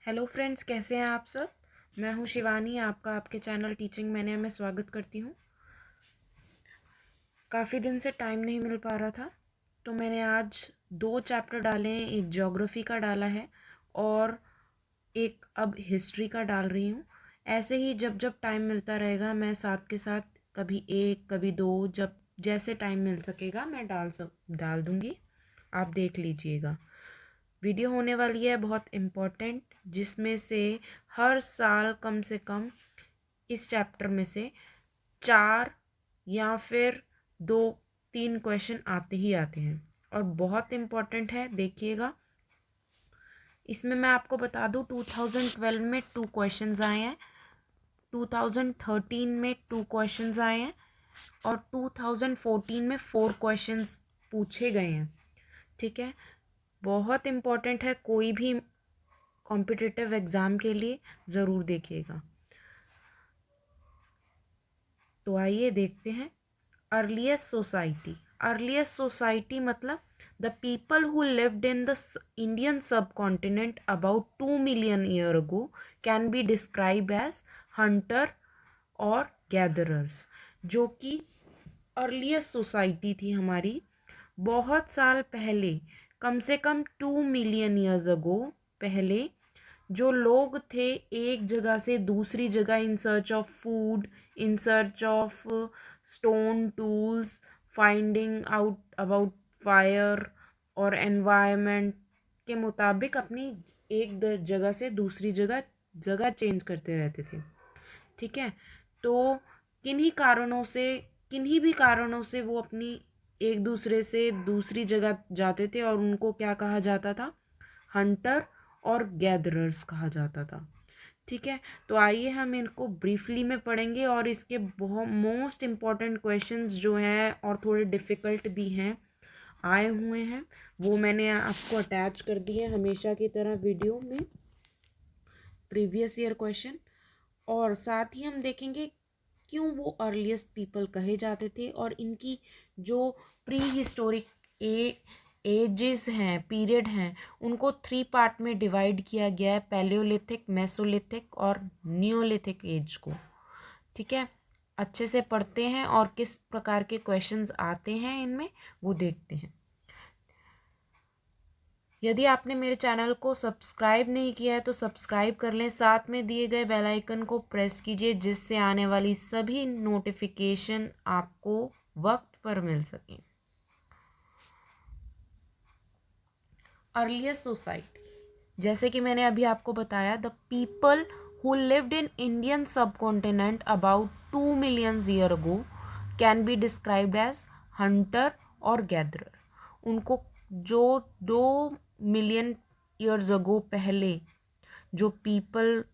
Hello friends, कैसे हैं आप सब। मैं हूं शिवानी, आपका आपके चैनल टीचिंग मैंने में स्वागत करती हूं। काफ़ी दिन से टाइम नहीं मिल पा रहा था, तो मैंने आज 2 चैप्टर डाले हैं। एक ज्योग्राफी का डाला है और एक अब हिस्ट्री का डाल रही हूँ। ऐसे ही जब जब टाइम मिलता रहेगा मैं साथ के साथ कभी एक कभी दो, जब जैसे टाइम मिल सकेगा मैं डाल दूँगी। आप देख लीजिएगा। वीडियो होने वाली है बहुत इम्पोर्टेंट, जिसमें से हर साल कम से कम इस चैप्टर में से 4 या फिर 2-3 क्वेश्चन आते ही आते हैं और बहुत इम्पोर्टेंट है, देखिएगा। इसमें मैं आपको बता दूं, 2012 में 2 क्वेश्चंस आए हैं, 2013 में 2 क्वेश्चंस आए हैं और 2014 में 4 क्वेश्चंस पूछे गए हैं। ठीक है, बहुत इम्पोर्टेंट है, कोई भी कॉम्पिटिटिव एग्ज़ाम के लिए ज़रूर देखिएगा। तो आइए देखते हैं। अर्लीस्ट सोसाइटी मतलब the people who lived in the Indian subcontinent about 2 मिलियन year ago can be describe as hunter और गैदरर्स। जो कि अर्लीस्ट सोसाइटी थी हमारी, बहुत साल पहले, कम से कम 2 मिलियन ईयर्स अगो पहले जो लोग थे एक जगह से दूसरी जगह in search of food, in search of stone tools, finding out about fire और एनवायरनमेंट के मुताबिक अपनी एक जगह से दूसरी जगह जगह चेंज करते रहते थे। ठीक है, तो किन्हीं भी कारणों से वो अपनी एक दूसरे से दूसरी जगह जाते थे और उनको क्या कहा जाता था? हंटर और गैदरर्स कहा जाता था। ठीक है, तो आइए हम इनको ब्रीफली में पढ़ेंगे और इसके बहुत मोस्ट इम्पॉर्टेंट क्वेश्चंस जो हैं और थोड़े डिफ़िकल्ट भी हैं, आए हुए हैं, वो मैंने आपको अटैच कर दिए हमेशा की तरह वीडियो में, प्रीवियस ईयर क्वेश्चन। और साथ ही हम देखेंगे क्यों वो अर्लीस्ट पीपल कहे जाते थे और इनकी जो प्री हिस्टोरिक एजेस हैं, पीरियड हैं, उनको 3 पार्ट में डिवाइड किया गया है, पैलियोलिथिक, मेसोलिथिक और नियोलिथिक एज को। ठीक है, अच्छे से पढ़ते हैं और किस प्रकार के क्वेश्चंस आते हैं इनमें वो देखते हैं। यदि आपने मेरे चैनल को सब्सक्राइब नहीं किया है तो सब्सक्राइब कर लें, साथ में दिए गए बेल आइकन को प्रेस कीजिए जिससे आने वाली सभी नोटिफिकेशन आपको वक्त पर मिल सकें। अर्लीस्ट सोसाइटी, जैसे कि मैंने अभी आपको बताया, the people who lived in Indian subcontinent about 2 मिलियन year ago can be described as hunter और गैदरर। उनको जो 2 मिलियन ईयर्स अगो पहले जो पीपल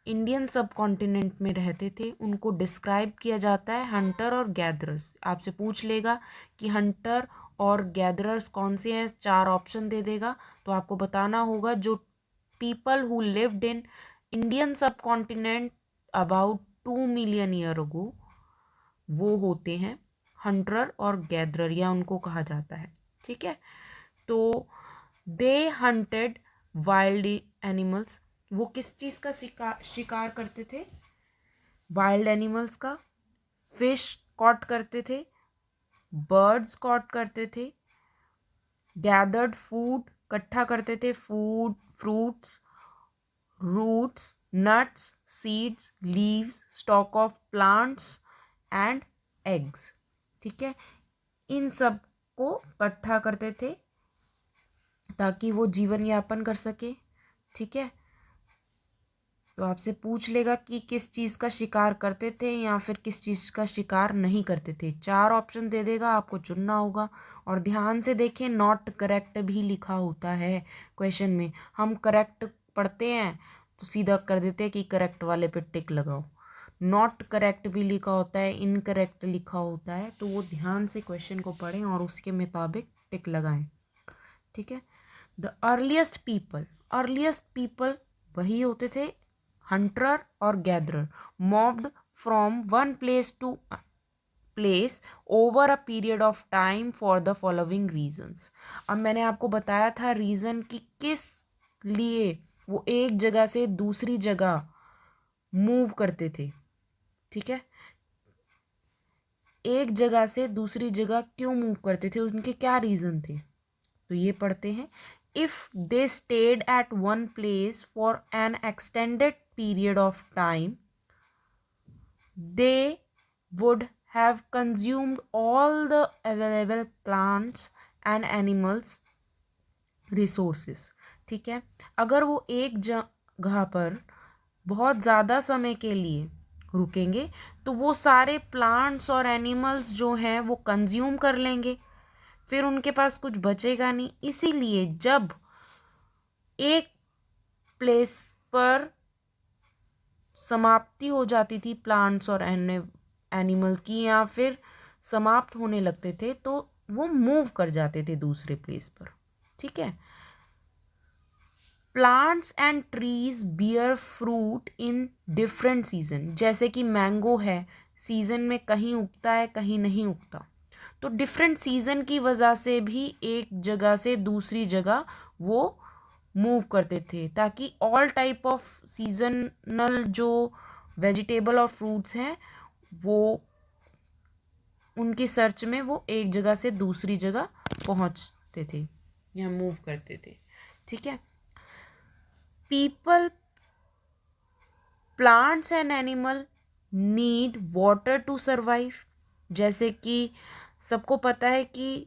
इंडियन सब कॉन्टिनेंट में रहते थे उनको डिस्क्राइब किया जाता है हंटर और गैदरर्स। आपसे पूछ लेगा कि हंटर और गैदरर्स कौन से हैं, 4 ऑप्शन दे देगा, तो आपको बताना होगा जो people who lived in Indian subcontinent about 2 मिलियन ईयर अगो वो होते हैं हंटर और गैदरर, या उनको कहा जाता है। ठीक है, तो दे हंटेड वाइल्ड एनिमल्स, वो किस चीज़ का शिकार करते थे? वाइल्ड एनिमल्स का। फिश कॉट करते थे, बर्ड्स कॉट करते थे, गैदर्ड फूड, इकट्ठा करते थे, food, fruits, roots, nuts, seeds, leaves, stock of plants and eggs. ठीक है, इन सब को इकट्ठा करते थे ताकि वो जीवन यापन कर सके। ठीक है, तो आपसे पूछ लेगा कि किस चीज़ का शिकार करते थे या फिर किस चीज़ का शिकार नहीं करते थे। 4 ऑप्शन दे देगा, आपको चुनना होगा। और ध्यान से देखें, नॉट करेक्ट भी लिखा होता है क्वेश्चन में। हम करेक्ट पढ़ते हैं तो सीधा कर देते हैं कि करेक्ट वाले पे टिक लगाओ। नॉट करेक्ट भी लिखा होता है, इनकरेक्ट लिखा होता है, तो वो ध्यान से क्वेश्चन को पढ़ें और उसके मुताबिक टिक लगाएं। ठीक है, द अर्लीस्ट पीपल वही होते थे हंटर और gatherer, mobbed from one place to place over a period of time for the following reasons. अब मैंने आपको बताया था रीज़न कि किस लिए वो एक जगह से दूसरी जगह मूव करते थे, ठीक है। एक जगह से दूसरी जगह क्यों मूव करते थे, उनके क्या रीज़न थे, तो ये पढ़ते हैं। If they stayed at one place for an extended period of time they would have consumed all the available plants and animals resources, ठीक है। अगर वो एक जगह पर बहुत ज़्यादा समय के लिए रुकेंगे तो वो सारे प्लांट्स और एनिमल्स जो हैं वो कंज्यूम कर लेंगे, फिर उनके पास कुछ बचेगा नहीं। इसीलिए जब एक प्लेस पर समाप्ति हो जाती थी प्लांट्स और एनिमल्स की, या फिर समाप्त होने लगते थे, तो वो मूव कर जाते थे दूसरे प्लेस पर, ठीक है। Plants and trees bear fruit in different season, जैसे कि मैंगो है, सीजन में कहीं उगता है कहीं नहीं उगता, तो डिफरेंट सीजन की वजह से भी एक जगह से दूसरी जगह वो मूव करते थे, ताकि ऑल टाइप ऑफ सीजनल जो वेजिटेबल और फ्रूट्स हैं वो उनकी सर्च में वो एक जगह से दूसरी जगह पहुंचते थे या मूव करते थे, ठीक है। People, plants and animal need water to survive, जैसे कि सबको पता है कि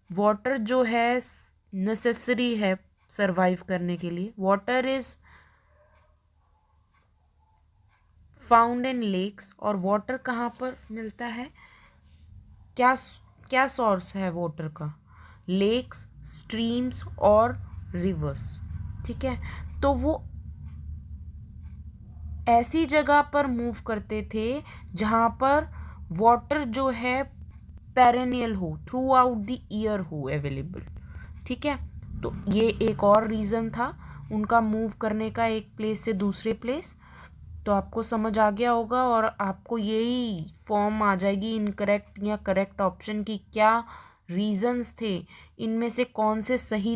वाटर जो है नेसेसरी है सरवाइव करने के लिए। Water is found in lakes, और वाटर कहाँ पर मिलता है, क्या क्या सोर्स है वाटर का, लेक्स, स्ट्रीम्स और रिवर्स, ठीक है। तो वो ऐसी जगह पर मूव करते थे जहाँ पर वाटर जो है पेरेनियल हो, थ्रू आउट द ईयर हो अवेलेबल, ठीक है। तो ये एक और रीज़न था उनका मूव करने का एक प्लेस से दूसरे प्लेस। तो आपको समझ आ गया होगा और आपको यही फॉर्म आ जाएगी इनकरेक्ट या करेक्ट ऑप्शन की क्या रीजंस थे, इनमें से कौन से सही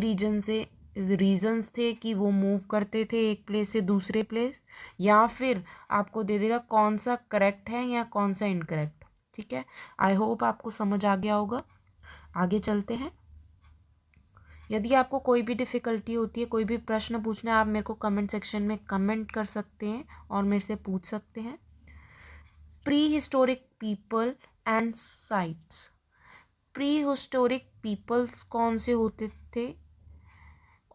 रीजंस थे कि वो मूव करते थे एक प्लेस से दूसरे प्लेस, या फिर आपको दे देगा कौन सा करेक्ट है या कौन सा इनकरेक्ट, ठीक है। आई होप आपको समझ आ गया होगा। आगे चलते हैं। यदि आपको कोई भी डिफ़िकल्टी होती है, कोई भी प्रश्न पूछना है, आप मेरे को कमेंट सेक्शन में कमेंट कर सकते हैं और मेरे से पूछ सकते हैं। Prehistoric people and sites, prehistoric peoples कौन से होते थे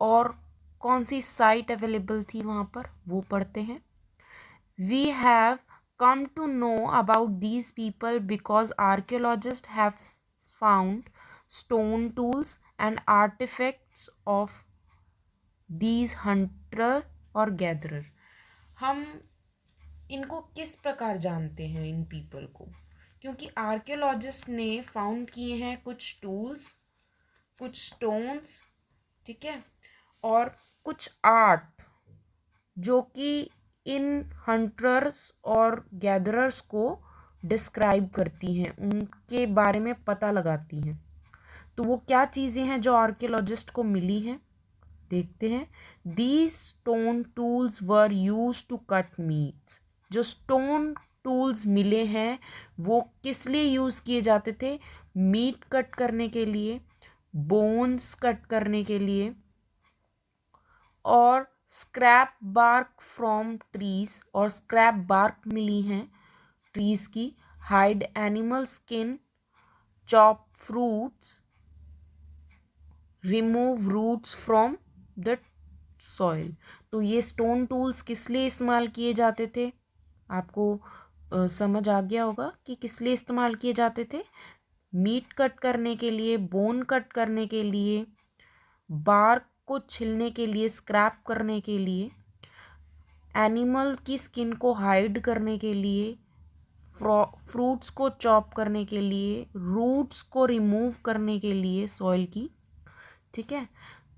और कौन सी साइट अवेलेबल थी वहाँ पर, वो पढ़ते हैं। We have come to know about these people because archaeologists have found stone tools and artifacts of these hunter और gatherer। हम इनको किस प्रकार जानते हैं इन पीपल को, क्योंकि आर्कियोलॉजिस्ट ने फाउंड किए हैं कुछ टूल्स, कुछ स्टोन्स, ठीक है, और कुछ आर्ट जो कि इन हंटर्स और गैदरर्स को डिस्क्राइब करती हैं, उनके बारे में पता लगाती हैं। तो वो क्या चीज़ें हैं जो आर्कियोलॉजिस्ट को मिली हैं, देखते हैं। These stone tools were use to cut meats, जो स्टोन टूल्स मिले हैं वो किस लिए यूज़ किए जाते थे, मीट कट करने के लिए, बोन्स कट करने के लिए, और स्क्रैप बार्क फ्रॉम ट्रीज, और स्क्रैप बार्क मिली हैं ट्रीज की, hide animal skin, chop fruits, remove roots from the soil. तो ये स्टोन टूल्स किस लिए इस्तेमाल किए जाते थे, आपको समझ आ गया होगा कि किस लिए इस्तेमाल किए जाते थे। मीट कट करने के लिए, बोन कट करने के लिए, बार्क को छिलने के लिए, स्क्रैप करने के लिए, एनिमल की स्किन को हाइड करने के लिए, फ्रूट्स को चॉप करने के लिए, रूट्स को रिमूव करने के लिए सॉइल की, ठीक है।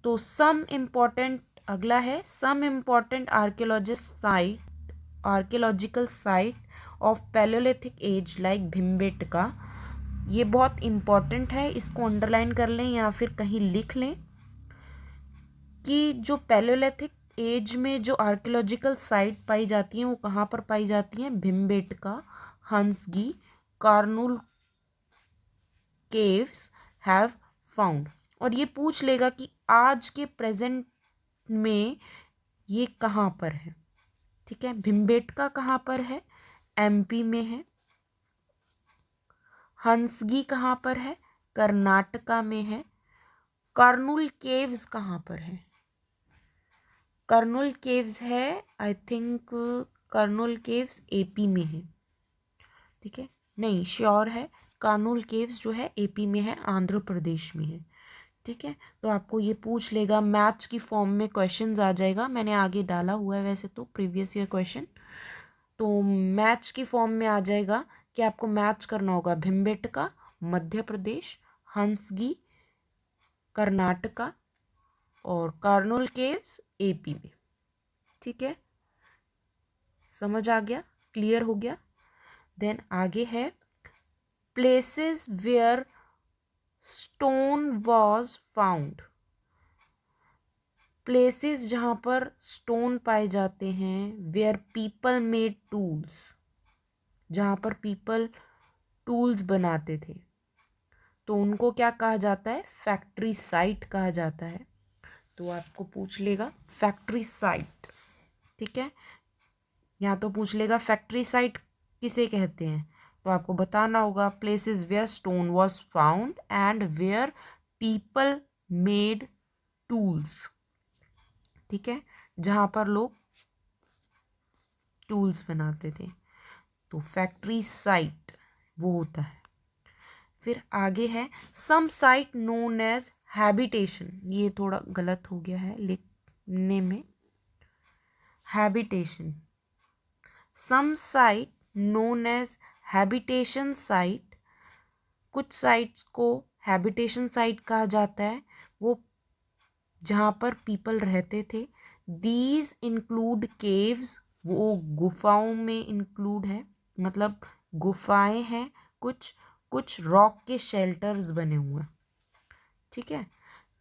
तो सम इम्पॉर्टेंट, अगला है some important archaeological site of palaeolithic age like Bhimbetka. ये बहुत इम्पॉर्टेंट है, इसको अंडरलाइन कर लें या फिर कहीं लिख लें कि जो पैलियोलिथिक एज में जो आर्कियोलॉजिकल साइट पाई जाती हैं वो कहाँ पर पाई जाती हैं? Bhimbetka, Hunsgi, Kurnool caves have found. और ये पूछ लेगा कि आज के प्रेजेंट में ये कहाँ पर है। ठीक है, भिमबेटका कहाँ पर है? एमपी में है। हंसगी कहाँ पर है? कर्नाटका में है। कार्नुल केव्स कहाँ पर है? कार्नुल केव्स है, आई थिंक कार्नुल केव्स एपी में है। ठीक है, नहीं श्योर है, कार्नुल केव्स जो है एपी में है, आंध्र प्रदेश में है। ठीक है, तो आपको ये पूछ लेगा, मैच की फॉर्म में क्वेश्चंस आ जाएगा, मैंने आगे डाला हुआ है वैसे तो प्रीवियस ईयर क्वेश्चन, तो मैच की फॉर्म में आ जाएगा कि आपको मैच करना होगा भिमबेटका मध्य प्रदेश, हंसगी कर्नाटका और कार्नुल केव्स एपी में। ठीक है, समझ आ गया, क्लियर हो गया। देन आगे है places where stone was found. Places जहाँ पर स्टोन पाए जाते हैं, वेयर पीपल मेड टूल्स, जहाँ पर पीपल टूल्स बनाते थे, तो उनको क्या कहा जाता है? फैक्ट्री साइट कहा जाता है। तो आपको पूछ लेगा फैक्ट्री साइट। ठीक है, यहाँ तो पूछ लेगा फैक्ट्री साइट किसे कहते हैं, तो आपको बताना होगा places where stone was found and where people made tools. ठीक है, जहाँ पर लोग टूल्स बनाते थे, तो फैक्ट्री साइट वो होता है। फिर आगे है some site known as habitation, ये थोड़ा गलत हो गया है लिखने में, habitation, some site known as habitation site, कुछ साइट्स को हैबिटेशन साइट कहा जाता है, वो जहाँ पर पीपल रहते थे। दीज इंक्लूड केव्स, वो गुफाओं में इंक्लूड है, मतलब गुफाएं हैं कुछ, कुछ रॉक के शेल्टर्स बने हुए हैं। ठीक है,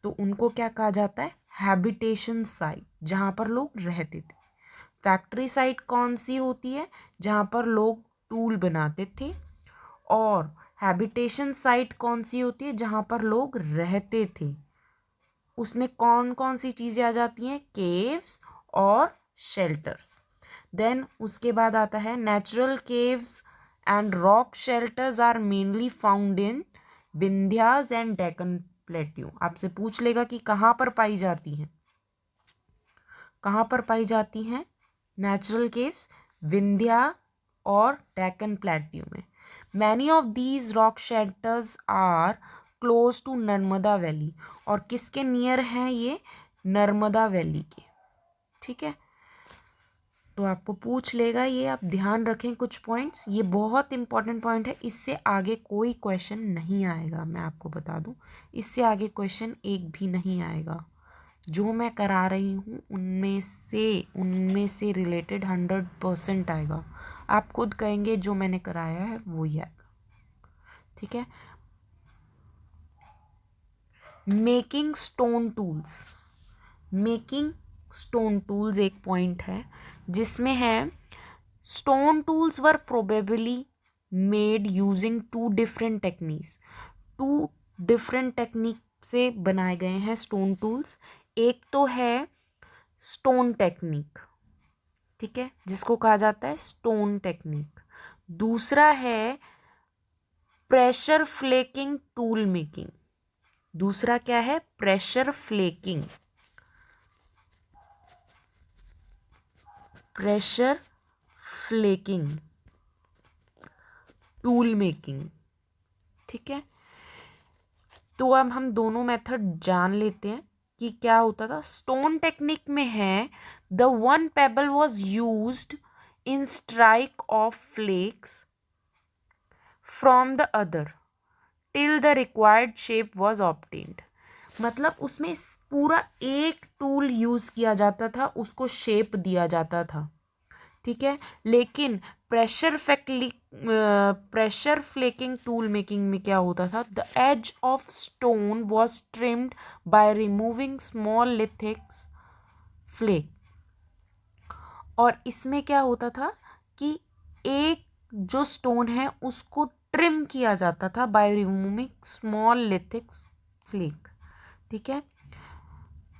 तो उनको क्या कहा जाता है? हैबिटेशन साइट, जहाँ पर लोग रहते थे। फैक्ट्री साइट कौन सी होती है? जहाँ पर लोग टूल बनाते थे। और हैबिटेशन साइट कौन सी होती है? जहाँ पर लोग रहते थे। उसमें कौन कौन सी चीज़ें आ जाती हैं? केव्स और शेल्टर्स। देन उसके बाद आता है natural caves and rock shelters are mainly found in Vindhyas and Deccan plateau. आपसे पूछ लेगा कि कहाँ पर पाई जाती हैं, कहाँ पर पाई जाती हैं नेचुरल केव्स? विंध्या और डेक्कन प्लेट्यू में। Many of these rock shelters are close to Narmada valley, और किसके नियर हैं ये? नर्मदा वैली के। ठीक है, तो आपको पूछ लेगा, ये आप ध्यान रखें कुछ पॉइंट्स, ये बहुत इंपॉर्टेंट पॉइंट है, इससे आगे कोई क्वेश्चन नहीं आएगा, मैं आपको बता दूं, इससे आगे क्वेश्चन एक भी नहीं आएगा। जो मैं करा रही हूँ उनमें से रिलेटेड 100% आएगा। आप खुद कहेंगे जो मैंने कराया है वो ही आएगा। ठीक है, making stone tools, making stone tools एक पॉइंट है जिसमें है stone tools were probably made using two different techniques, two different technique से बनाए गए हैं स्टोन टूल्स। एक तो है स्टोन टेक्निक, ठीक है, जिसको कहा जाता है स्टोन टेक्निक। दूसरा है प्रेशर फ्लेकिंग टूल मेकिंग। दूसरा क्या है? Pressure flaking, pressure flaking tool making. ठीक है, तो अब हम दोनों मेथड जान लेते हैं कि क्या होता था। स्टोन टेक्निक में है the one pebble was used in strike of flakes from the other till the required shape was obtained. मतलब उसमें पूरा एक टूल यूज किया जाता था, उसको शेप दिया जाता था। ठीक है, लेकिन प्रेशर फ्लेकिंग टूल मेकिंग में क्या होता था? The edge of stone was trimmed by removing small lithics flake. और इसमें क्या होता था कि एक जो स्टोन है उसको ट्रिम किया जाता था by removing small lithic flake, ठीक है,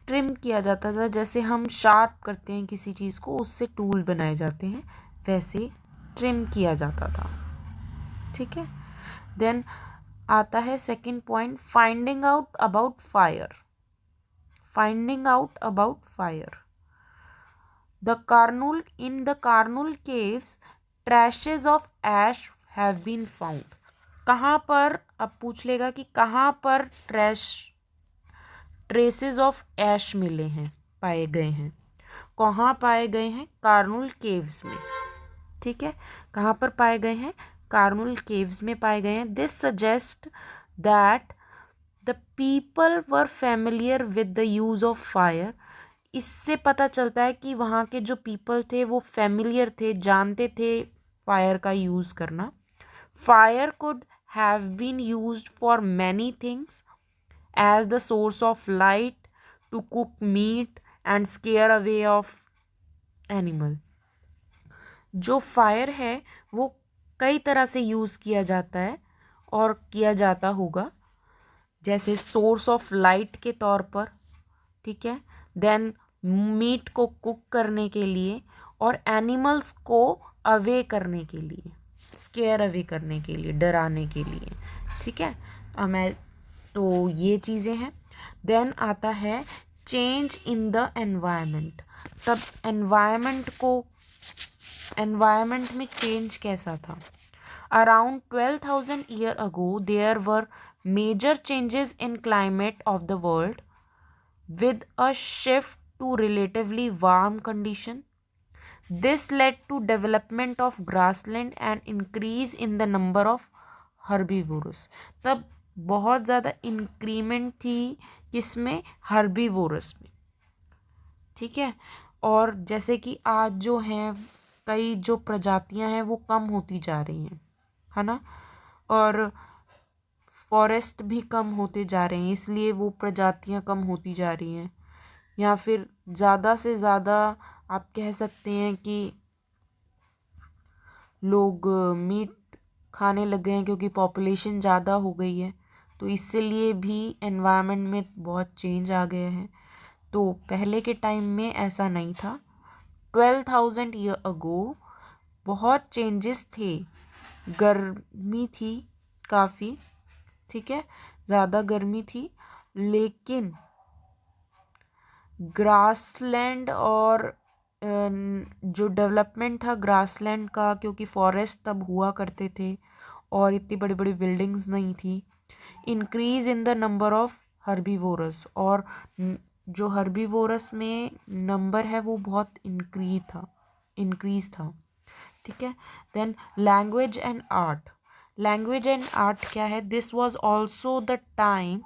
ट्रिम किया जाता था, जैसे हम शार्प करते हैं किसी चीज़ को, उससे टूल बनाए जाते हैं, वैसे ट्रिम किया जाता था, ठीक है। देन आता है second point, finding out about fire. Finding out about fire, the Kurnool in the Kurnool caves traces of ash have been found. कहाँ पर, अब पूछ लेगा कि कहाँ पर ट्रेसेस ऑफ ऐश मिले हैं, पाए गए हैं, कहाँ पाए गए हैं, कारनुल केव्स में, ठीक है, कहाँ पर पाए गए हैं, कारनुल केव्स में पाए गए हैं। This suggest that the people were familiar with the use of fire. इससे पता चलता है कि वहाँ के जो पीपल थे वो फेमिलियर थे, जानते थे फायर का यूज़ करना। Fire could have been used for many things as the source of light, to cook meat and scare away of animal। जो फायर है वो कई तरह से यूज़ किया जाता है और किया जाता होगा, जैसे सोर्स ऑफ लाइट के तौर पर, ठीक है, देन मीट को कुक करने के लिए और एनिमल्स को अवे करने के लिए, स्केयर अवे करने के लिए, डराने के लिए, ठीक है। मैं तो ये चीज़ें हैं। देन आता है चेंज इन द एनवायरनमेंट। तब एनवायरनमेंट में चेंज कैसा था। Around 12,000 year ago there were major changes in climate of the world with a shift to relatively warm condition. This led to development of grassland and increase in the number of herbivores। तब बहुत ज़्यादा increment थी किसमें, herbivorous में, ठीक है। और जैसे कि आज जो हैं कई जो प्रजातियां हैं वो कम होती जा रही हैं, है ना, और फॉरेस्ट भी कम होते जा रहे हैं, इसलिए वो प्रजातियां कम होती जा रही हैं, या फिर ज़्यादा से ज़्यादा आप कह सकते हैं कि लोग मीट खाने लग गए हैं क्योंकि पॉपुलेशन ज़्यादा हो गई है, तो इसलिए भी एनवायरनमेंट में बहुत चेंज आ गए हैं। तो पहले के टाइम में ऐसा नहीं था। 12,000 ईयर अगो बहुत चेंजेस थे, गर्मी थी काफ़ी, ठीक है, ज़्यादा गर्मी थी, लेकिन ग्रासलैंड और जो डेवलपमेंट था ग्रासलैंड का, क्योंकि फॉरेस्ट तब हुआ करते थे और इतनी बड़ी बड़ी बिल्डिंग्स नहीं थी। Increase in the number of herbivores, और जो हर्बीवोरस में नंबर है वो बहुत इंक्रीज था, ठीक है। Then language and art. Language and art क्या है, this was also the time,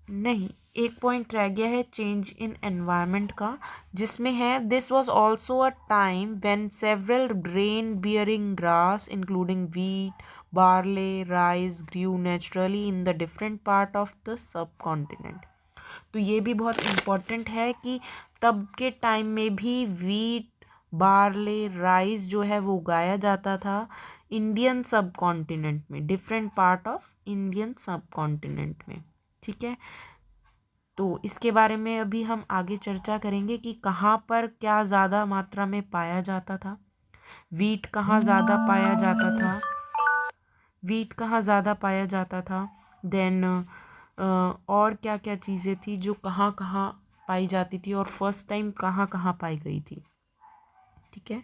नहीं, एक पॉइंट रह गया है चेंज इन एनवायरनमेंट का, जिसमें है this was also a time when several grain bearing grass including wheat, barley, rice grew naturally in the different part of the subcontinent. तो ये भी बहुत इम्पोर्टेंट है कि तब के टाइम में भी वीट, बार्ले, राइस जो है वो उगाया जाता था इंडियन सब कॉन्टिनेंट में, डिफरेंट पार्ट ऑफ इंडियन सब कॉन्टिनेंट में, ठीक है। तो इसके बारे में अभी हम आगे चर्चा करेंगे कि कहाँ पर क्या ज़्यादा मात्रा में पाया जाता था, वीट कहाँ ज़्यादा पाया जाता था, वीट कहाँ ज़्यादा पाया जाता था, देन और क्या क्या चीज़ें थी जो कहाँ कहाँ पाई जाती थी और फर्स्ट टाइम कहाँ कहाँ पाई गई थी, ठीक है।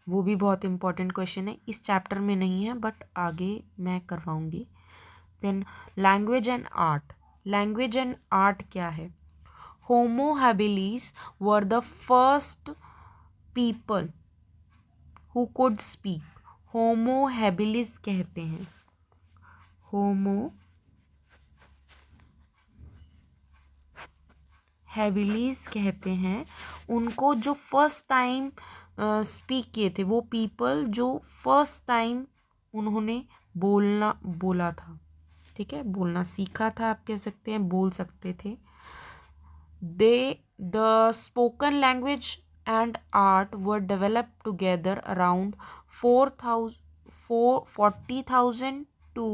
वो भी बहुत इम्पोर्टेंट क्वेश्चन है, इस चैप्टर में नहीं है बट आगे मैं करवाऊँगी। Then language and art. Language and art क्या है, Homo habilis were the first people who could speak. Homo habilis कहते हैं, होमो हैबिलिस कहते हैं उनको जो फर्स्ट टाइम स्पीक किए थे, वो पीपल जो फर्स्ट टाइम उन्होंने बोला था, ठीक है, बोलना सीखा था, आप कह सकते हैं, बोल सकते थे। They the spoken language and art were developed together around 40,000 to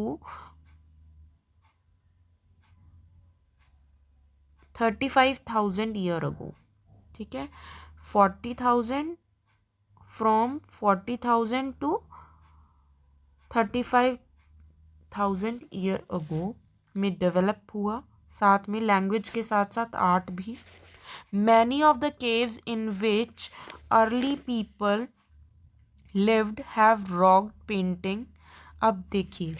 35,000 year ago. ठीक है, 40,000 फ्रॉम 40,000 टू 35,000 ईयर अगो में डेवलप हुआ. साथ में लैंग्वेज के साथ साथ आर्ट भी. Many of the caves in which early people lived have rock painting. अब देखिए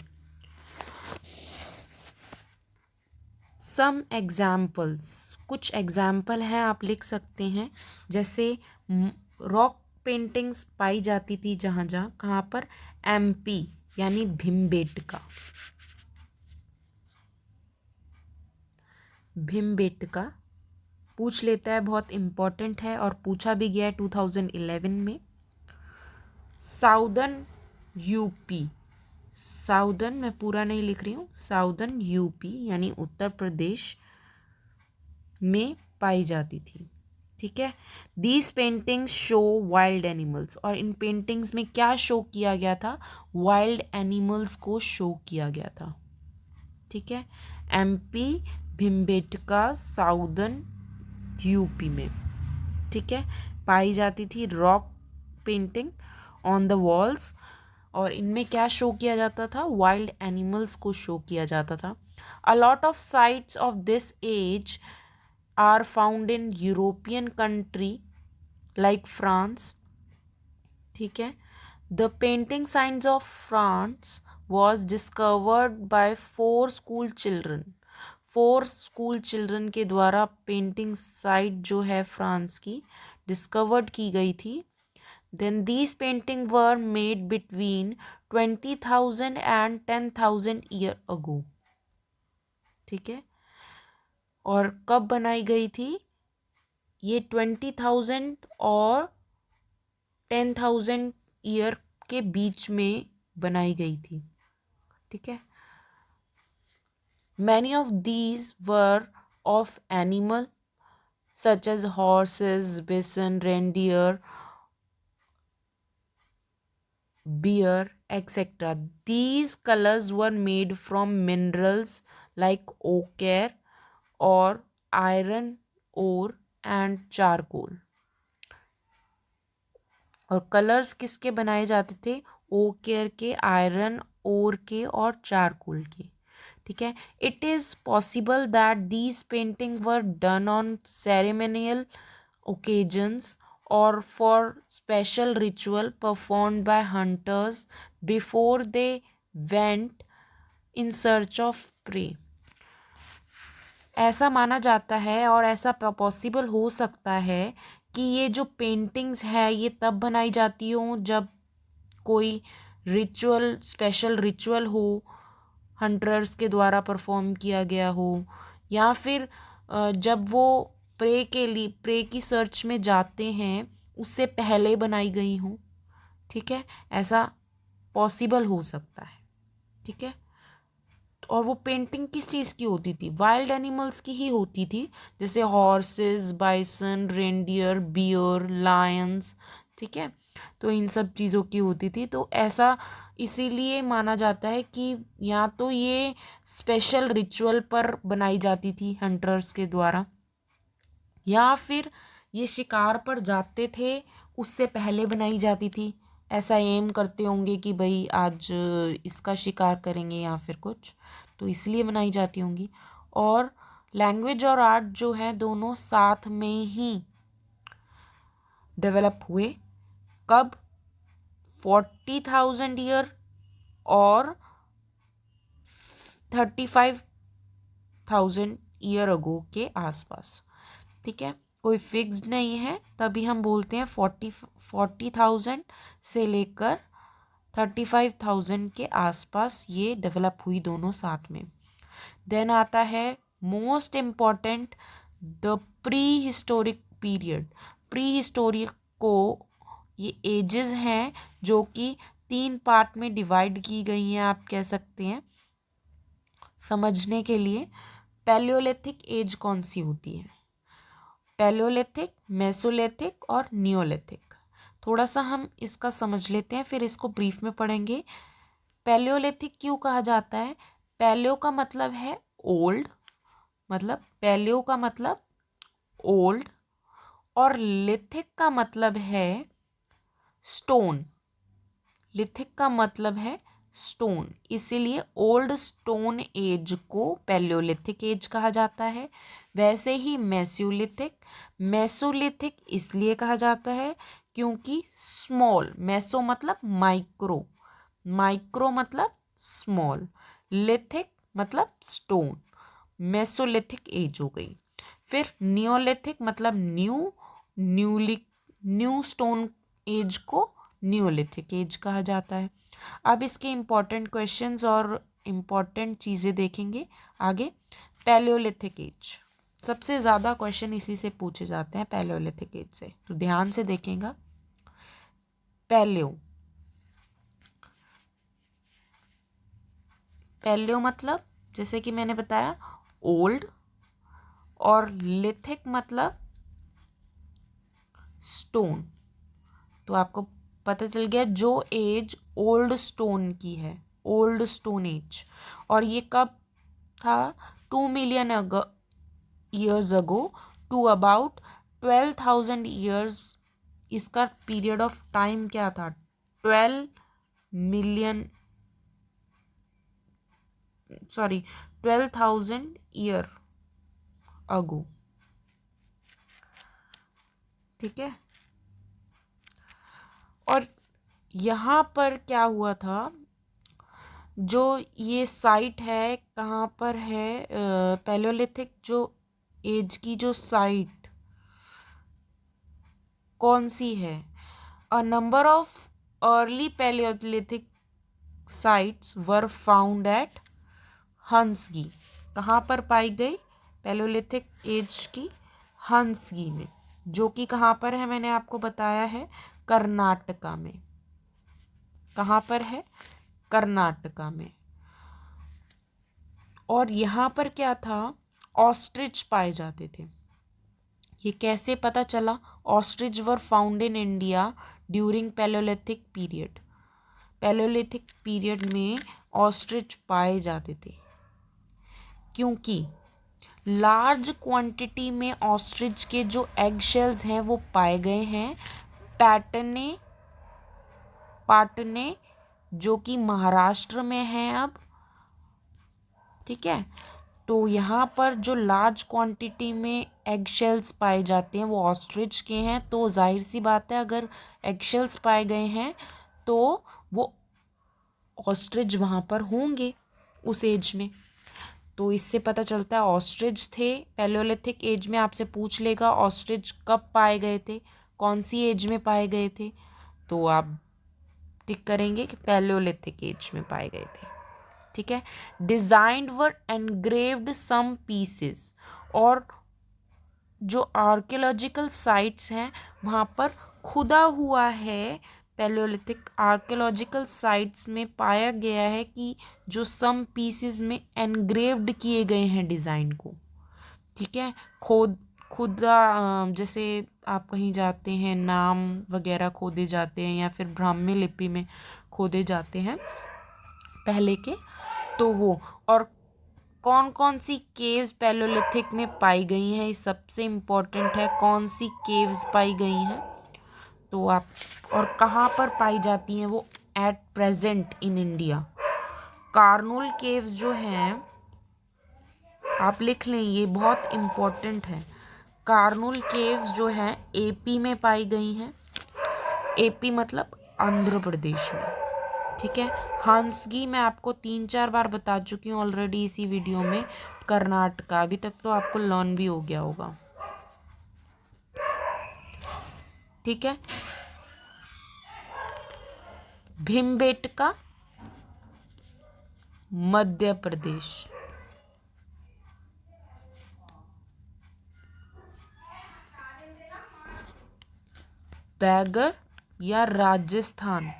सम एग्जाम्पल्स, कुछ एग्जाम्पल हैं आप लिख सकते हैं. जैसे रॉक पेंटिंग्स पाई जाती थी जहाँ जहाँ, कहाँ पर, एमपी यानी भीमबेटका. भीमबेटका पूछ लेता है, बहुत इम्पोर्टेंट है और पूछा भी गया है 2011 में. साउदर्न यूपी, साउदर्न मैं पूरा नहीं लिख रही हूँ, साउदर्न यूपी यानी उत्तर प्रदेश में पाई जाती थी. ठीक है, these paintings show wild animals. और इन पेंटिंग्स में क्या शो किया गया था? वाइल्ड एनिमल्स को शो किया गया था. ठीक है, एमपी, भीमबेटका, साउदर्न यूपी में. ठीक है, पाई जाती थी rock painting on the walls. और इनमें क्या शो किया जाता था? वाइल्ड एनिमल्स को शो किया जाता था. A lot of sites of this age are found in European country like France. ठीक है, the painting science of France was discovered by 4 school children. 4 school children के द्वारा पेंटिंग साइट जो है फ्रांस की डिस्कवर्ड की गई थी. Then these paintings were made between 20,000 and 10,000 year ago. ठीक है, और कब बनाई गई थी? ये 20,000 और 10,000 ईयर के बीच में बनाई गई थी. ठीक है, many of these were of animal such as horses, bison, reindeer, beer, etc. These colors were made from minerals like ochre or iron ore and charcoal. और कलर्स किसके बनाए जाते थे? ओकेर के, आयरन ओर के और चारकोल के. ठीक है, it is possible that these painting were done on ceremonial occasions or for special ritual performed by hunters before they went in search of prey. ऐसा माना जाता है और ऐसा पॉसिबल हो सकता है कि ये जो पेंटिंग्स है ये तब बनाई जाती हो जब कोई रिचुअल, स्पेशल रिचुअल हो, हंटर्स के द्वारा परफॉर्म किया गया हो, या फिर जब वो प्रे के लिए, प्रे की सर्च में जाते हैं उससे पहले बनाई गई हों. ठीक है, ऐसा पॉसिबल हो सकता है. ठीक है, और वो पेंटिंग किस चीज़ की होती थी? वाइल्ड एनिमल्स की ही होती थी, जैसे horses, bison, reindeer, bear, lions. ठीक है, तो इन सब चीज़ों की होती थी. तो ऐसा इसीलिए माना जाता है कि या तो ये स्पेशल रिचुअल पर बनाई जाती थी हंटर्स के द्वारा, या फिर ये शिकार पर जाते थे उससे पहले बनाई जाती थी. ऐसा एम करते होंगे कि भाई आज इसका शिकार करेंगे या फिर कुछ, तो इसलिए बनाई जाती होंगी. और लैंग्वेज और आर्ट जो है दोनों साथ में ही डेवलप हुए. कब? 40,000 ईयर और 35,000 ईयर अगो के आसपास. ठीक है, कोई फिक्स्ड नहीं है, तभी हम बोलते हैं 40,000 से लेकर 35,000 के आसपास ये डेवलप हुई दोनों साथ में. देन आता है most important, the pre historic period. Pre historic को ये एजेस हैं जो कि 3 पार्ट में डिवाइड की गई हैं, आप कह सकते हैं समझने के लिए. पैलियोलिथिक एज कौन सी होती है? पैलियोलिथिक, मेसोलिथिक और नियोलिथिक। थोड़ा सा हम इसका समझ लेते हैं, फिर इसको ब्रीफ में पढ़ेंगे। पैलियोलिथिक क्यों कहा जाता है? पैलियो का मतलब है ओल्ड, मतलब पैलियो का मतलब ओल्ड, और लिथिक का मतलब है स्टोन। लिथिक का मतलब है स्टोन, इसीलिए ओल्ड स्टोन एज को पैलियोलिथिक एज कहा जाता है। वैसे ही मेसोलिथिक, मेसोलिथिक इसलिए कहा जाता है क्योंकि स्मॉल, मेसो मतलब माइक्रो, माइक्रो मतलब स्मॉल, लिथिक मतलब स्टोन, मेसोलिथिक एज हो गई। फिर नियोलिथिक मतलब न्यू, न्यू स्टोन एज को नियोलिथिक एज कहा जाता है। अब इसके इम्पॉर्टेंट क्वेश्चंस और इम्पॉर्टेंट चीज़ें देखेंगे आगे। पैलियोलिथिक एज, सबसे ज़्यादा क्वेश्चन इसी से पूछे जाते हैं पैलियोलिथिक एज से, तो ध्यान से देखेंगे। पैलियो, पैलियो मतलब जैसे कि मैंने बताया ओल्ड, और लिथिक मतलब स्टोन। तो आपको पता चल गया जो एज ओल्ड स्टोन की है, ओल्ड स्टोन एज। और ये कब था? 2 million years ago to about 12,000 years. इसका पीरियड ऑफ टाइम क्या था? 12 मिलियन, सॉरी 12,000 ईयर अगो। ठीक है। और यहाँ पर क्या हुआ था, जो ये साइट है कहाँ पर है, पैलियोलिथिक जो एज की जो साइट कौन सी है? A number of early palaeolithic sites were found at Hunsgi. कहाँ पर पाई गई पैलियोलिथिक एज की? हंसगी में, जो कि कहाँ पर है मैंने आपको बताया है, कर्नाटका में। कहाँ पर है? कर्नाटका में। और यहाँ पर क्या था? ऑस्ट्रिच पाए जाते थे। ये कैसे पता चला? Ostrich were found in India during Palaeolithic period. Palaeolithic period में ऑस्ट्रिच पाए जाते थे क्योंकि लार्ज क्वांटिटी में ऑस्ट्रिच के जो एग शेल्स हैं वो पाए गए हैं पैटने, पाटने, जो कि महाराष्ट्र में है अब। ठीक है। तो यहाँ पर जो लार्ज क्वांटिटी में एग शेल्स पाए जाते हैं वो ऑस्ट्रिच के हैं, तो जाहिर सी बात है अगर एग शेल्स पाए गए हैं तो वो ऑस्ट्रिच वहाँ पर होंगे उस एज में। तो इससे पता चलता है ऑस्ट्रिच थे पैलियोलिथिक एज में। आपसे पूछ लेगा ऑस्ट्रिच कब पाए गए थे, कौन सी एज में पाए गए थे, तो आप टिक करेंगे कि पैलियोलिथिक एज में पाए गए थे। ठीक है। डिजाइंड वर एनग्रेव्ड सम पीसेस, और जो आर्कियोलॉजिकल साइट्स हैं वहाँ पर खुदा हुआ है, पैलियोलिथिक आर्कियोलॉजिकल साइट्स में पाया गया है कि जो सम पीसेस में एनग्रेव्ड किए गए हैं डिज़ाइन को। ठीक है। खुदा, जैसे आप कहीं जाते हैं नाम वगैरह खोदे जाते हैं या फिर ब्राह्मी लिपि में खोदे जाते हैं पहले के, तो वो। और कौन कौन सी केव्स पैलियोलिथिक में पाई गई हैं, ये सबसे इम्पोर्टेंट है, कौन सी केव्स पाई गई हैं। तो आप, और कहाँ पर पाई जाती हैं वो at present in India. Kurnool caves जो हैं आप लिख लें, ये बहुत इम्पोर्टेंट है। कार्नूल केव्स जो हैं एपी में पाई गई हैं। एपी मतलब आंध्र प्रदेश में। ठीक है। हंसगी मैं आपको 3-4 बार बता चुकी हूँ ऑलरेडी इसी वीडियो में, कर्नाटका। अभी तक तो आपको लर्न भी हो गया होगा। ठीक है। भीमबेटका मध्य प्रदेश। बैगर या राजस्थान।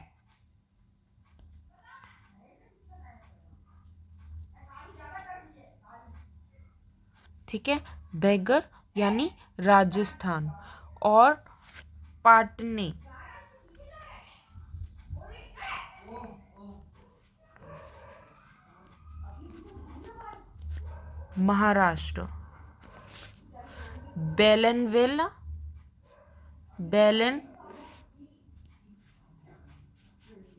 ठीक है। बैगर यानी राजस्थान। और पाटने महाराष्ट्र। बेलनवेला बेलन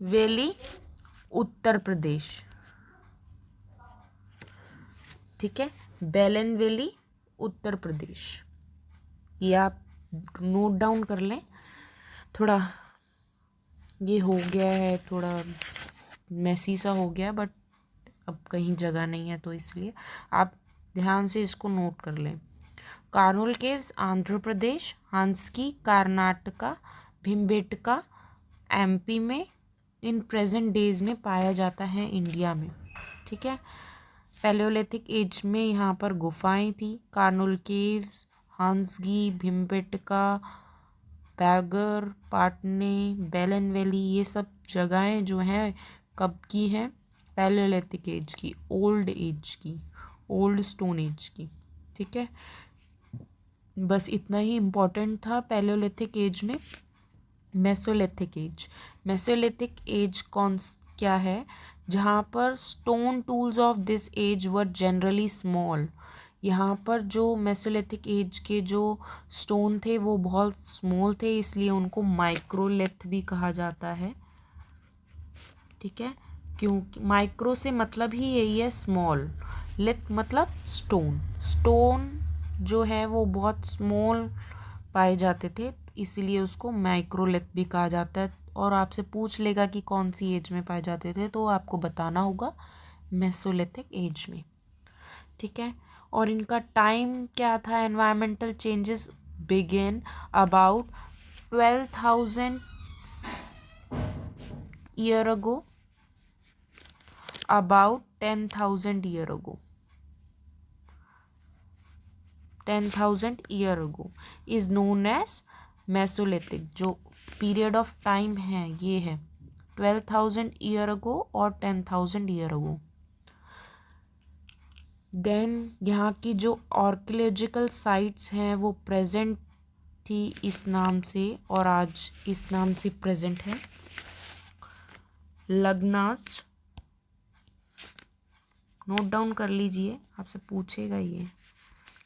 वेली उत्तर प्रदेश। ठीक है, बेलन वेली उत्तर प्रदेश। ये आप नोट डाउन कर लें। थोड़ा ये हो गया है, थोड़ा मैसी सा हो गया, बट अब कहीं जगह नहीं है तो इसलिए आप ध्यान से इसको नोट कर लें। कार्नोल केव्स आंध्र प्रदेश, हंसकी कर्नाटका, भिमबेटका एमपी में, इन प्रेजेंट डेज में पाया जाता है इंडिया में। ठीक है, पैलियोलिथिक एज में यहाँ पर गुफाएं थी। कार्नोल केव्स, हंसगी, भिमबेटका, बैगर, पाटने, बेलन वैली, ये सब जगहें जो हैं कब की हैं? पैलियोलिथिक एज की, ओल्ड एज की, ओल्ड स्टोन एज की। ठीक है, बस इतना ही इम्पोर्टेंट था पैलियोलिथिक एज में। मेसोलिथिक एज, मेसोलिथिक एज क्या है? जहाँ पर stone tools of this age were generally small. यहाँ पर जो मेसोलिथिक एज के जो स्टोन थे वो बहुत स्मॉल थे, इसलिए उनको माइक्रोलिथ भी कहा जाता है। ठीक है, क्योंकि माइक्रो से मतलब ही यही है स्मॉल, लिथ मतलब स्टोन। स्टोन जो है वो बहुत स्मॉल पाए जाते थे, इसीलिए उसको माइक्रोलिथ भी कहा जाता है। और आपसे पूछ लेगा कि कौन सी एज में पाए जाते थे, तो आपको बताना होगा मेसोलिथिक एज में। ठीक है, और इनका टाइम क्या था? Environmental changes begin about 12,000 year ago, about 10,000 year ago, 10,000 year ago is known as Mesolithic। जो पीरियड ऑफ टाइम है ये है 12,000 ईयर अगो और 10,000 ईयर अगो। देन यहाँ की जो आर्कियोलॉजिकल साइट्स हैं वो प्रेजेंट थी इस नाम से और आज इस नाम से प्रेजेंट है। लग्नास, नोट डाउन कर लीजिए, आपसे पूछेगा ये।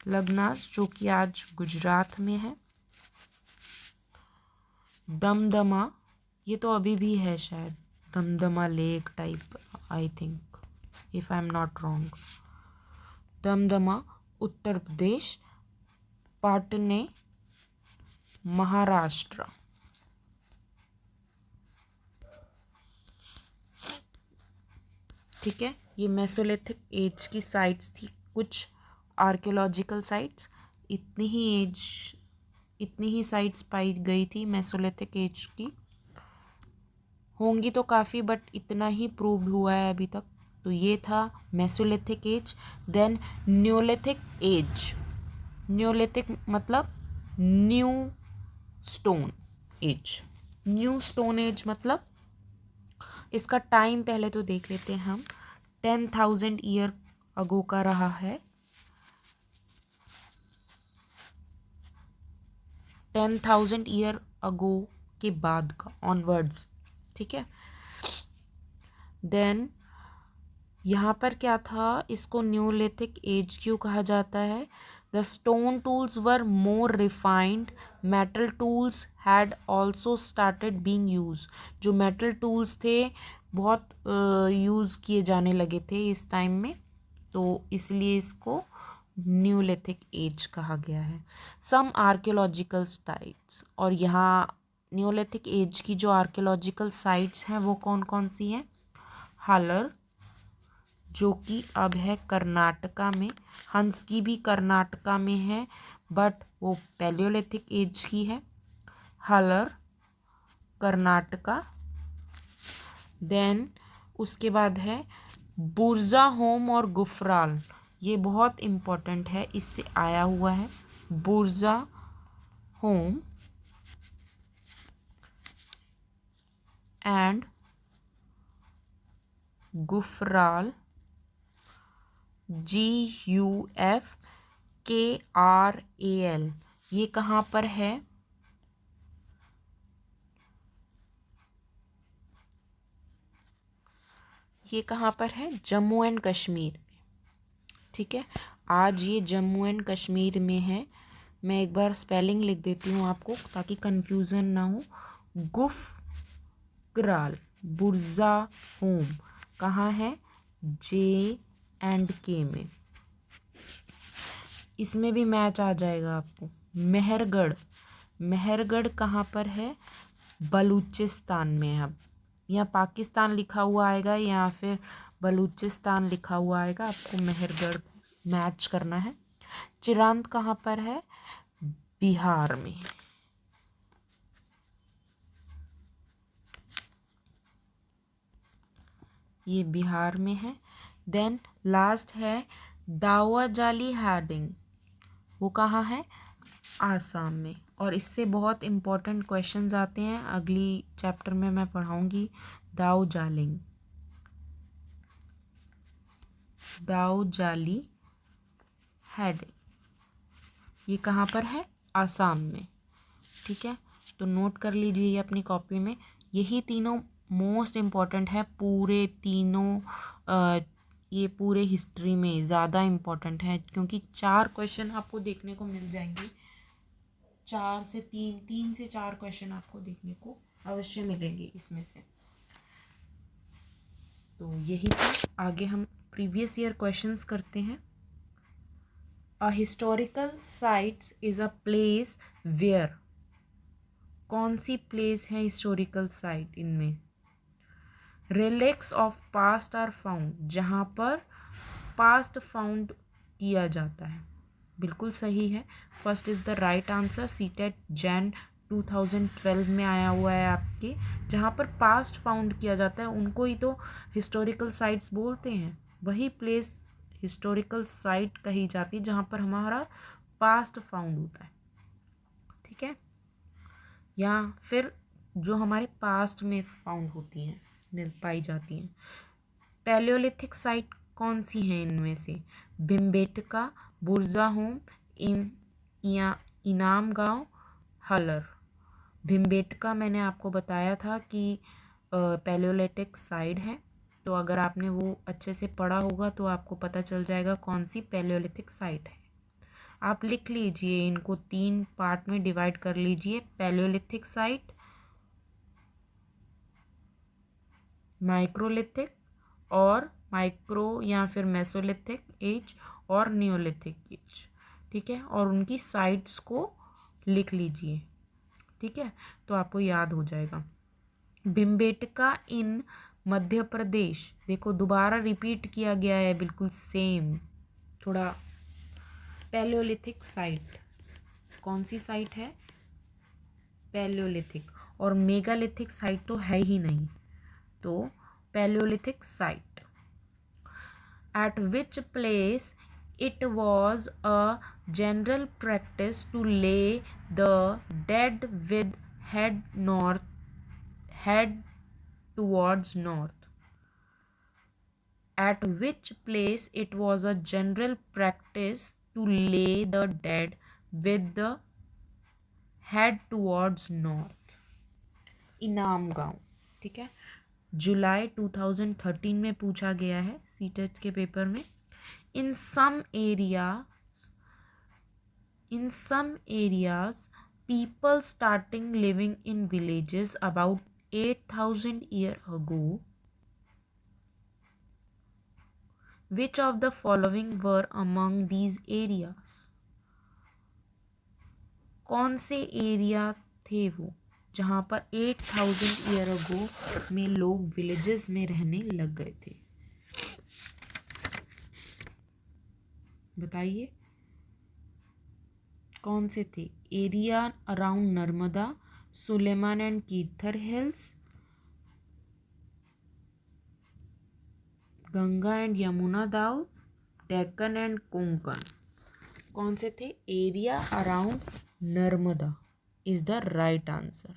लग्नास जो कि आज गुजरात में है। दमदमा, ये तो अभी भी है शायद, Damdama lake type, I think, if I am not wrong. Damdama Uttar Pradesh. Patne Maharashtra. ठीक है, ये मेसोलिथिक एज की साइट्स थी, कुछ आर्कियोलॉजिकल साइट्स। इतनी ही साइट्स पाई गई थी मेसोलिथिक एज की, होंगी तो काफ़ी, बट इतना ही प्रूव हुआ है अभी तक। तो ये था mesolithic age. Then neolithic age, neolithic मतलब new stone age. New stone age मतलब इसका टाइम पहले तो देख लेते हैं हम। 10,000 ईयर अगो का रहा है, 10,000 ईयर अगो के बाद का ऑनवर्ड्स। ठीक है, देन यहाँ पर क्या था? इसको न्यूलिथिक एज क्यों कहा जाता है? The stone tools were more refined, metal tools had also started being use. जो मेटल टूल्स थे बहुत यूज़ किए जाने लगे थे इस टाइम में, तो इसलिए इसको न्यूलिथिक एज कहा गया है। सम आर्कियोलॉजिकल साइट्स, और यहाँ न्यूलिथिक एज की जो आर्कियोलॉजिकल साइट्स हैं वो कौन कौन सी हैं? हालर जो कि अब है कर्नाटका में, हंसकी भी कर्नाटका में है बट वो पैलियोलिथिक एज की है। हालर कर्नाटका। देन उसके बाद है बुर्जा होम और गुफराल, ये बहुत इम्पोर्टेंट है, इससे आया हुआ है। बुर्जा होम एंड गुफराल, GUFKRAL, ये कहाँ पर है? ये कहाँ पर है? जम्मू एंड कश्मीर में। ठीक है, आज ये जम्मू एंड कश्मीर में है। मैं एक बार स्पेलिंग लिख देती हूँ आपको ताकि कंफ्यूजन ना हो। गुफग्राल बुर्जा होम कहाँ है? J&K में। इसमें भी मैच आ जाएगा आपको। मेहरगढ़ कहाँ पर है? बलूचिस्तान में है। अब यहाँ पाकिस्तान लिखा हुआ आएगा या फिर बलूचिस्तान लिखा हुआ आएगा, आपको मेहरगढ़ मैच करना है। चिरांद कहाँ पर है? बिहार में। ये बिहार में है। देन लास्ट है दावाजाली हार्डिंग, वो कहाँ है? आसाम में। और इससे बहुत इम्पोर्टेंट क्वेश्चंस आते हैं, अगली चैप्टर में मैं पढ़ाऊंगी। दाऊजाली हार्डिंग, ये कहाँ पर है? आसाम में। ठीक है, तो नोट कर लीजिए ये अपनी कॉपी में। यही तीनों मोस्ट इम्पॉर्टेंट है पूरे तीनों, ये पूरे हिस्ट्री में ज़्यादा इम्पॉर्टेंट है क्योंकि 4 क्वेश्चन आपको देखने को मिल जाएंगे। 3 से 4 क्वेश्चन आपको देखने को अवश्य मिलेंगे इसमें से। तो यही था। आगे हम प्रीवियस ईयर क्वेश्चंस करते हैं। A historical sites is a place where, कौन सी प्लेस है हिस्टोरिकल साइट? इनमें relics of past are found, जहाँ पर पास्ट फाउंड किया जाता है। बिल्कुल सही है, first is the right answer. CTET Jain 2012 में आया हुआ है आपके। जहाँ पर पास्ट फाउंड किया जाता है उनको ही तो हिस्टोरिकल साइट्स बोलते हैं। वही प्लेस हिस्टोरिकल साइट कही जाती है जहाँ पर हमारा पास्ट फाउंड होता है। ठीक है, या फिर जो हमारे पास्ट में फाउंड होती हैं, मिल पाई जाती हैं। पैलियोलिथिक साइट कौन सी हैं इनमें से? भिमबेटका, बुर्जा होम, इनाम गांव, हलर। भिमबेटका मैंने आपको बताया था कि पैलियोलिथिक साइट है, तो अगर आपने वो अच्छे से पढ़ा होगा तो आपको पता चल जाएगा कौन सी पैलियोलिथिक साइट है। आप लिख लीजिए, इनको 3 पार्ट में डिवाइड कर लीजिए। पैलियोलिथिक साइट, माइक्रोलिथिक और माइक्रो या फिर मेसोलिथिक एज और नियोलिथिक एज। ठीक है, और उनकी साइट्स को लिख लीजिए। ठीक है, तो आपको याद हो जाएगा। भिमबेटका इन मध्य प्रदेश, देखो दोबारा रिपीट किया गया है, बिल्कुल सेम। थोड़ा पैलियोलिथिक साइट, कौन सी साइट है? पैलियोलिथिक। और मेगालिथिक साइट तो है ही नहीं, तो Palaeolithic site. Eight which place it was a general practice to lay the dead with head towards north. At which place it was a general practice to lay the dead with the head towards north. इनाम गांव। ठीक है, जुलाई 2013 में पूछा गया है CTET के paper में। In some areas, people starting living in villages about 8,000 years ago. Which of the following were among these areas? कौन से एरिया थे वो जहाँ पर 8,000 ईयर अगो में लोग विलेजेस में रहने लग गए थे? बताइए कौन से थे? Area around Narmada, Sulaiman and Kirthar hills, Ganga and Yamuna दाउ, डेक्कन एंड कोंकण। कौन से थे? Area around Narmada is the right answer.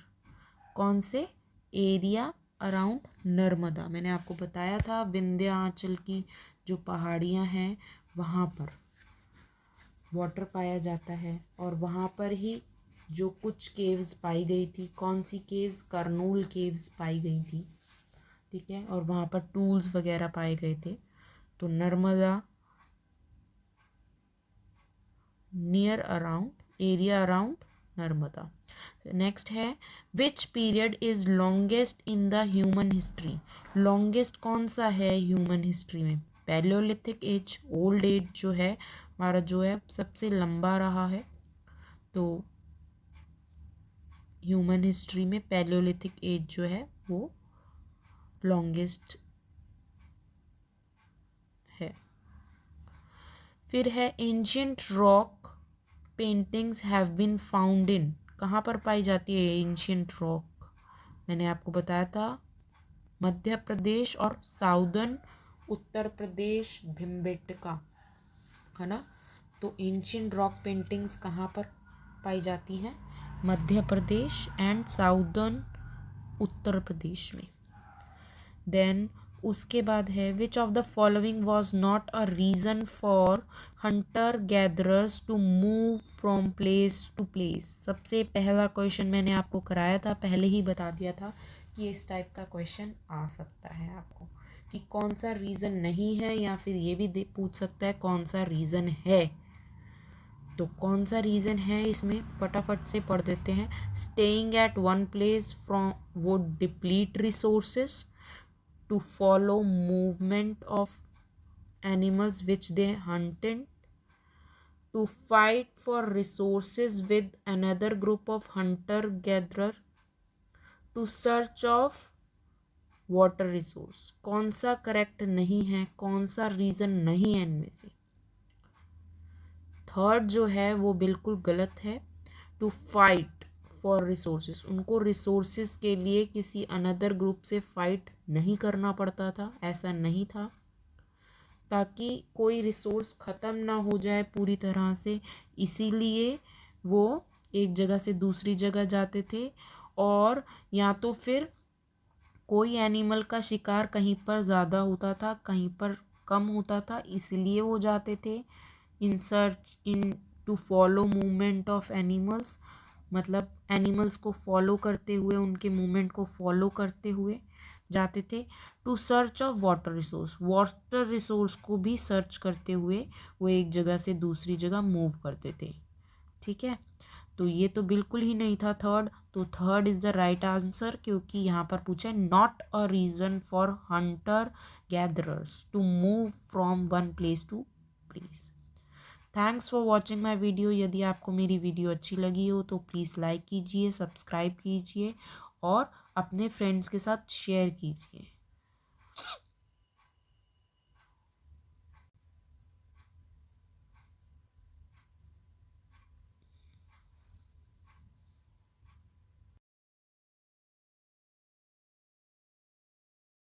कौन से? Area around Narmada. मैंने आपको बताया था विंध्याचल की जो पहाड़ियाँ हैं वहाँ पर। वाटर पाया जाता है। और वहाँ पर ही जो कुछ केव्स पाई गई थी, कौन सी केव्स, करनूल केव्स पाई गई थी, ठीक है। और वहाँ पर टूल्स वगैरह पाए गए थे। तो Narmada near around, area around Narmada. Next है which period is longest in the human history. Longest कौन सा है ह्यूमन हिस्ट्री में? पैलियोलिथिक एज, ओल्ड एज जो है हमारा जो है सबसे लंबा रहा है। तो ह्यूमन हिस्ट्री में पैलियोलिथिक एज जो है वो लॉन्गेस्ट है। फिर है ancient rock paintings have been found in. कहाँ पर पाई जाती है एंशियंट रॉक? मैंने आपको बताया था मध्य प्रदेश और साउदर्न उत्तर प्रदेश, भिमबेटका, है ना। तो एंशियंट रॉक पेंटिंग्स कहाँ पर पाई जाती हैं? मध्य प्रदेश एंड साउदर्न उत्तर प्रदेश में। देन उसके बाद है which of the following was not a reason for hunter gatherers to move from place to place. सबसे पहला क्वेश्चन मैंने आपको कराया था, पहले ही बता दिया था कि इस टाइप का क्वेश्चन आ सकता है आपको, कि कौन सा रीज़न नहीं है, या फिर ये भी पूछ सकता है कौन सा रीज़न है। तो कौन सा रीज़न है इसमें फटाफट से पढ़ देते हैं। Staying at one place from would deplete resources, to follow movement of animals which they hunted, to fight for resources with another group of hunter gatherer, to search of water resource। कौन सा correct नहीं है, कौन सा reason नहीं है इनमें से? थर्ड जो है वो बिल्कुल गलत है। टू फाइट फॉर रिसोर्सेज, उनको रिसोर्सेज के लिए किसी अनदर ग्रुप से फाइट नहीं करना पड़ता था, ऐसा नहीं था, ताकि कोई रिसोर्स ख़त्म ना हो जाए पूरी तरह से, इसीलिए वो एक जगह से दूसरी जगह जाते थे। और या तो फिर कोई एनिमल का शिकार कहीं पर ज़्यादा होता था, कहीं पर कम होता था, इसलिए वो जाते थे in search in to follow movement of animals, मतलब एनिमल्स को फॉलो करते हुए, उनके मूवमेंट को फॉलो करते हुए जाते थे। To search of water resource, water resource को भी सर्च करते हुए वो एक जगह से दूसरी जगह मूव करते थे, ठीक है। तो ये तो बिल्कुल ही नहीं था थर्ड। तो third is the right answer, क्योंकि यहाँ पर पूछा है not a reason for hunter gatherers to move from one place to place. Thanks for watching my video. यदि आपको मेरी वीडियो अच्छी लगी हो तो प्लीज़ लाइक कीजिए, सब्सक्राइब कीजिए और अपने फ्रेंड्स के साथ शेयर कीजिए।